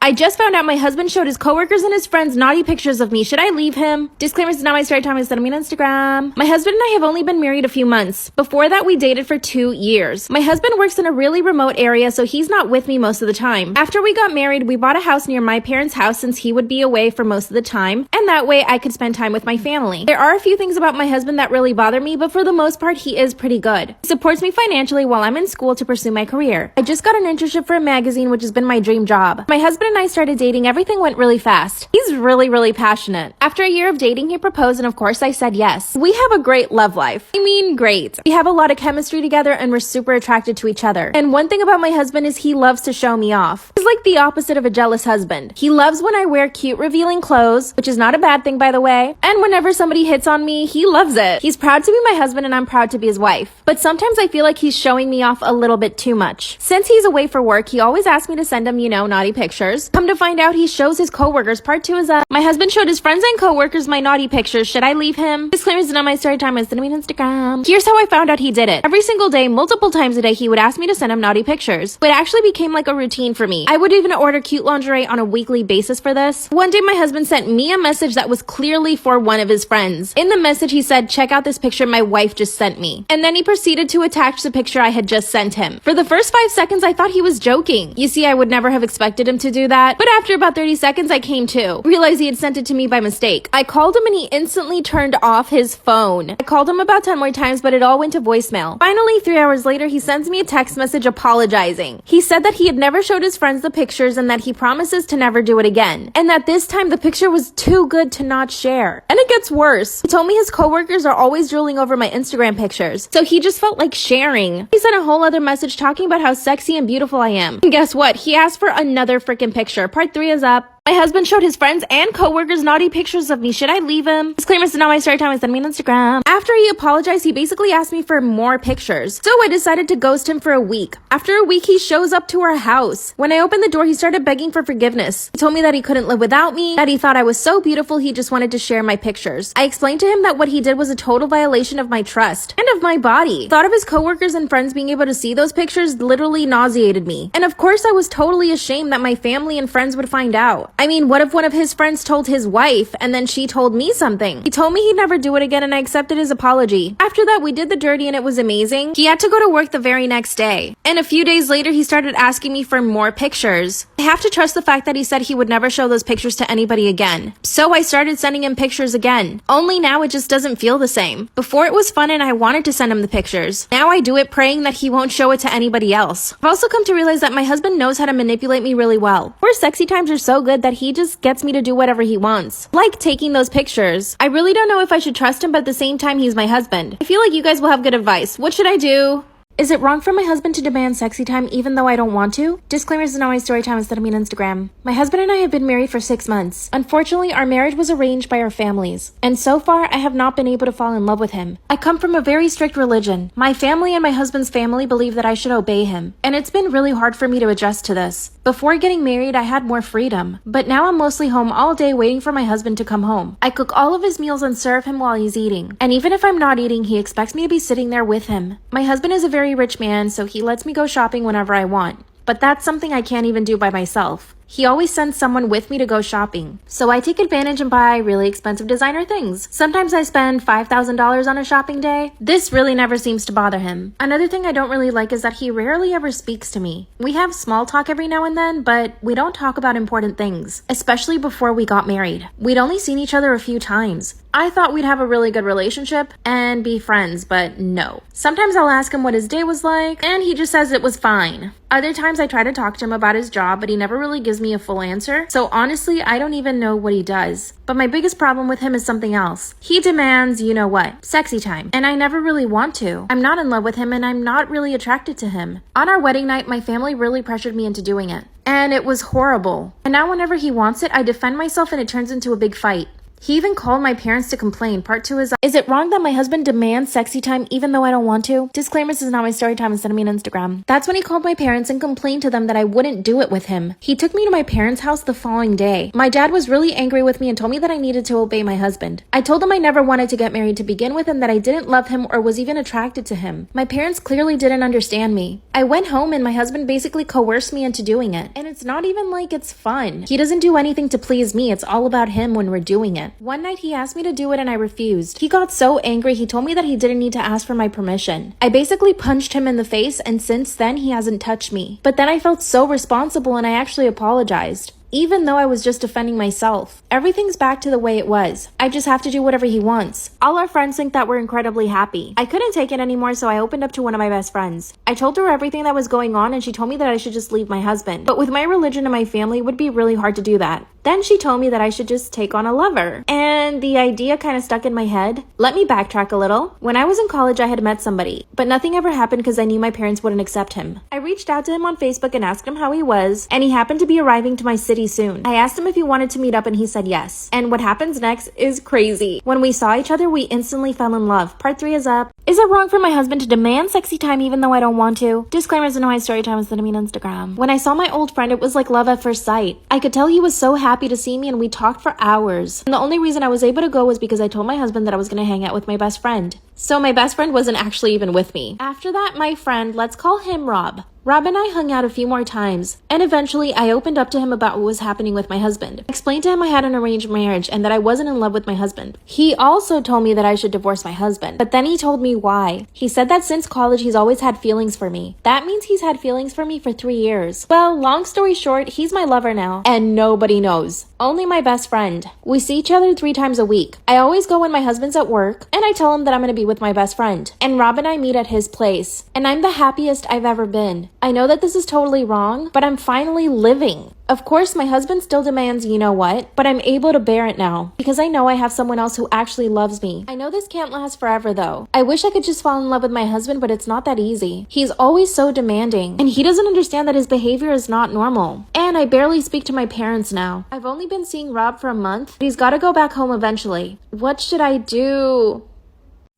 I just found out my husband showed his coworkers and his friends naughty pictures of me. Should I leave him? Disclaimer, it's not my story time. I sent me on Instagram. My husband and I have only been married a few months. Before that, we dated for 2 years. My husband works in a really remote area, so he's not with me most of the time. After we got married, we bought a house near my parents' house since he would be away for most of the time, and that way I could spend time with my family. There are a few things about my husband that really bother me, but for the most part, he is pretty good. He supports me financially while I'm in school to pursue my career. I just got an internship for a magazine, which has been my dream job. My husband and I started dating. Everything went really fast. He's really passionate. After a year of dating, he proposed, and of course I said yes. We have a great love life. I mean, great. We have a lot of chemistry together, and we're super attracted to each other. And one thing about my husband is he loves to show me off. He's like the opposite of a jealous husband. He loves when I wear cute, revealing clothes, which is not a bad thing, by the way. And whenever somebody hits on me, he loves it. He's proud to be my husband, and I'm proud to be his wife. But sometimes I feel like he's showing me off a little bit too much. Since he's away for work, he always asks me to send him, naughty pictures. Come to find out, he shows his coworkers. Part 2 is up. My husband showed his friends and coworkers my naughty pictures. Should I leave him? Disclaimer, is not my story time. I sent me on Instagram. Here's how I found out he did it. Every single day, multiple times a day, he would ask me to send him naughty pictures. It actually became like a routine for me. I would even order cute lingerie on a weekly basis for this. One day, my husband sent me a message that was clearly for one of his friends. In the message, he said, check out this picture my wife just sent me. And then he proceeded to attach the picture I had just sent him. For the first 5 seconds, I thought he was joking. You see, I would never have expected him to do that. But after about 30 seconds, I came to. Realized he had sent it to me by mistake. I called him and he instantly turned off his phone. I called him about 10 more times, but it all went to voicemail. Finally, 3 hours later, he sends me a text message apologizing. He said that he had never showed his friends the pictures and that he promises to never do it again. And that this time the picture was too good to not share. And it gets worse. He told me his coworkers are always drooling over my Instagram pictures, so he just felt like sharing. He sent a whole other message talking about how sexy and beautiful I am. And guess what? He asked for another freaking picture. Part 3 is up. My husband showed his friends and coworkers naughty pictures of me. Should I leave him? Disclaimer, it's not my story time. I sent me on Instagram. After he apologized, he basically asked me for more pictures. So I decided to ghost him for a week. After a week, he shows up to our house. When I opened the door, he started begging for forgiveness. He told me that he couldn't live without me, that he thought I was so beautiful he just wanted to share my pictures. I explained to him that what he did was a total violation of my trust and of my body. Thought of his coworkers and friends being able to see those pictures literally nauseated me. And of course, I was totally ashamed that my family and friends would find out. I mean, what if one of his friends told his wife and then she told me something? He told me he'd never do it again, and I accepted his apology. After that, we did the dirty and it was amazing. He had to go to work the very next day. And a few days later, he started asking me for more pictures. I have to trust the fact that he said he would never show those pictures to anybody again. So I started sending him pictures again. Only now it just doesn't feel the same. Before it was fun and I wanted to send him the pictures. Now I do it praying that he won't show it to anybody else. I've also come to realize that my husband knows how to manipulate me really well. Our sexy times are so good that he just gets me to do whatever he wants. Like taking those pictures. I really don't know if I should trust him, but at the same time, he's my husband. I feel like you guys will have good advice. What should I do? Is it wrong for my husband to demand sexy time even though I don't want to? Disclaimer, this is not my story time instead of me on Instagram. My husband and I have been married for 6 months. Unfortunately, our marriage was arranged by our families. And so far, I have not been able to fall in love with him. I come from a very strict religion. My family and my husband's family believe that I should obey him. And it's been really hard for me to adjust to this. Before getting married, I had more freedom. But now I'm mostly home all day waiting for my husband to come home. I cook all of his meals and serve him while he's eating. And even if I'm not eating, he expects me to be sitting there with him. My husband is a very rich man, so he lets me go shopping whenever I want. But that's something I can't even do by myself. He always sends someone with me to go shopping. So I take advantage and buy really expensive designer things. Sometimes I spend $5,000 on a shopping day. This really never seems to bother him. Another thing I don't really like is that he rarely ever speaks to me. We have small talk every now and then, but we don't talk about important things, especially before we got married. We'd only seen each other a few times. I thought we'd have a really good relationship and be friends, but no. Sometimes I'll ask him what his day was like, and he just says it was fine. Other times I try to talk to him about his job, but he never really gives me a full answer. So honestly, I don't even know what he does. But my biggest problem with him is something else. He demands, you know what, sexy time. And I never really want to. I'm not in love with him and I'm not really attracted to him. On our wedding night, my family really pressured me into doing it. And it was horrible. And now whenever he wants it, I defend myself and it turns into a big fight. He even called my parents to complain. Part 2 is it wrong that my husband demands sexy time even though I don't want to? Disclaimer, this is not my story time and send me an Instagram. That's when he called my parents and complained to them that I wouldn't do it with him. He took me to my parents' house the following day. My dad was really angry with me and told me that I needed to obey my husband. I told him I never wanted to get married to begin with and that I didn't love him or was even attracted to him. My parents clearly didn't understand me. I went home and my husband basically coerced me into doing it. And it's not even like it's fun. He doesn't do anything to please me. It's all about him when we're doing it. One night he asked me to do it and I refused. He got so angry he told me that he didn't need to ask for my permission. I basically punched him in the face and since then he hasn't touched me. But then I felt so responsible and I actually apologized. Even though I was just defending myself. Everything's back to the way it was. I just have to do whatever he wants. All our friends think that we're incredibly happy. I couldn't take it anymore, so I opened up to one of my best friends. I told her everything that was going on and she told me that I should just leave my husband. But with my religion and my family, it would be really hard to do that. Then she told me that I should just take on a lover. And the idea kind of stuck in my head. Let me backtrack a little. When I was in college, I had met somebody, but nothing ever happened because I knew my parents wouldn't accept him. I reached out to him on Facebook and asked him how he was, and he happened to be arriving to my city soon. I asked him if he wanted to meet up and he said yes. And what happens next is crazy. When we saw each other, we instantly fell in love. Part 3 is up. Is it wrong for my husband to demand sexy time even though I don't want to? Disclaimers in my story time is sending me on Instagram. When I saw my old friend, it was like love at first sight. I could tell he was so happy to see me and we talked for hours. And the only reason I was able to go was because I told my husband that I was going to hang out with my best friend. So my best friend wasn't actually even with me. After that, my friend, let's call him Rob. Rob and I hung out a few more times, and eventually I opened up to him about what was happening with my husband. I explained to him I had an arranged marriage and that I wasn't in love with my husband. He also told me that I should divorce my husband, but then he told me why. He said that since college he's always had feelings for me. That means he's had feelings for me for 3 years. Well, long story short, he's my lover now, and nobody knows. Only my best friend. We see each other 3 times a week. I always go when my husband's at work, and I tell him that I'm gonna be with my best friend. And Rob and I meet at his place, and I'm the happiest I've ever been. I know that this is totally wrong, but I'm finally living. Of course, my husband still demands you know what, but I'm able to bear it now because I know I have someone else who actually loves me. I know this can't last forever though. I wish I could just fall in love with my husband, but it's not that easy. He's always so demanding, and he doesn't understand that his behavior is not normal. And I barely speak to my parents now. I've only been seeing Rob for a month, but he's gotta go back home eventually. What should I do?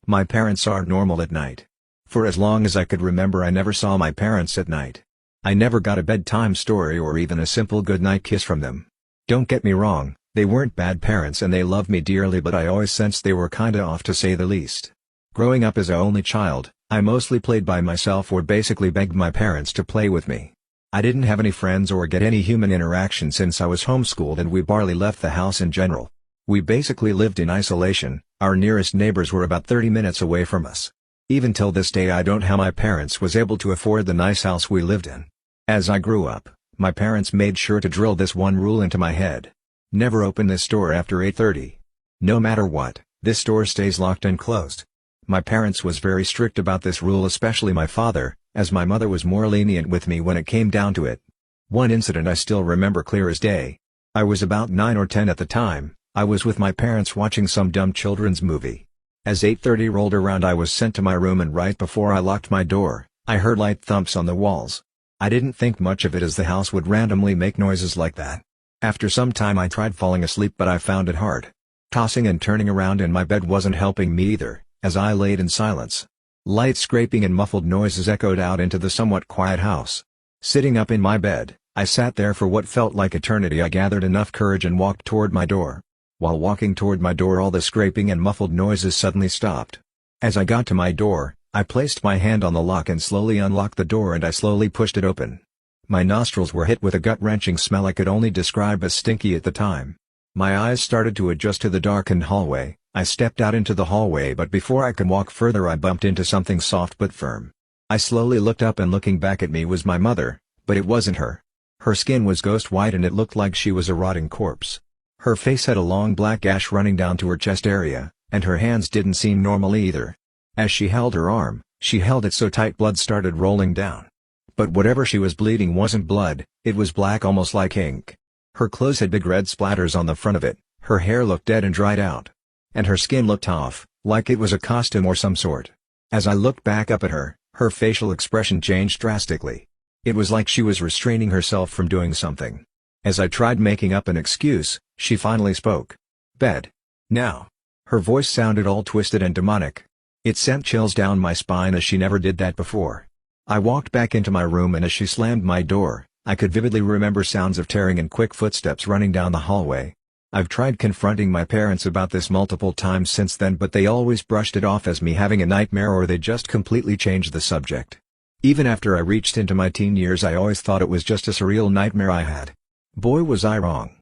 My parents aren't normal at night. For as long as I could remember, I never saw my parents at night. I never got a bedtime story or even a simple goodnight kiss from them. Don't get me wrong, they weren't bad parents and they loved me dearly, but I always sensed they were kinda off to say the least. Growing up as an only child, I mostly played by myself or basically begged my parents to play with me. I didn't have any friends or get any human interaction since I was homeschooled, and we barely left the house in general. We basically lived in isolation. Our nearest neighbors were about 30 minutes away from us. Even till this day I don't know how my parents was able to afford the nice house we lived in. As I grew up, my parents made sure to drill this one rule into my head. Never open this door after 8:30. No matter what, this door stays locked and closed. My parents was very strict about this rule, especially my father, as my mother was more lenient with me when it came down to it. One incident I still remember clear as day. I was about 9 or 10 at the time. I was with my parents watching some dumb children's movie. As 8:30 rolled around, I was sent to my room, and right before I locked my door, I heard light thumps on the walls. I didn't think much of it as the house would randomly make noises like that. After some time I tried falling asleep, but I found it hard. Tossing and turning around in my bed wasn't helping me either, as I laid in silence. Light scraping and muffled noises echoed out into the somewhat quiet house. Sitting up in my bed, I sat there for what felt like eternity. I gathered enough courage and walked toward my door. While walking toward my door, all the scraping and muffled noises suddenly stopped. As I got to my door, I placed my hand on the lock and slowly unlocked the door, and I slowly pushed it open. My nostrils were hit with a gut-wrenching smell I could only describe as stinky at the time. My eyes started to adjust to the darkened hallway. I stepped out into the hallway, but before I could walk further I bumped into something soft but firm. I slowly looked up, and looking back at me was my mother, but it wasn't her. Her skin was ghost white and it looked like she was a rotting corpse. Her face had a long black gash running down to her chest area, and her hands didn't seem normal either. As she held her arm, she held it so tight blood started rolling down. But whatever she was bleeding wasn't blood, it was black, almost like ink. Her clothes had big red splatters on the front of it, her hair looked dead and dried out. And her skin looked off, like it was a costume or some sort. As I looked back up at her, her facial expression changed drastically. It was like she was restraining herself from doing something. As I tried making up an excuse, she finally spoke. "Bed." Now. Her voice sounded all twisted and demonic. It sent chills down my spine as she never did that before. I walked back into my room, and as she slammed my door, I could vividly remember sounds of tearing and quick footsteps running down the hallway. I've tried confronting my parents about this multiple times since then, but they always brushed it off as me having a nightmare, or they just completely changed the subject. Even after I reached into my teen years, I always thought it was just a surreal nightmare I had. Boy, was I wrong.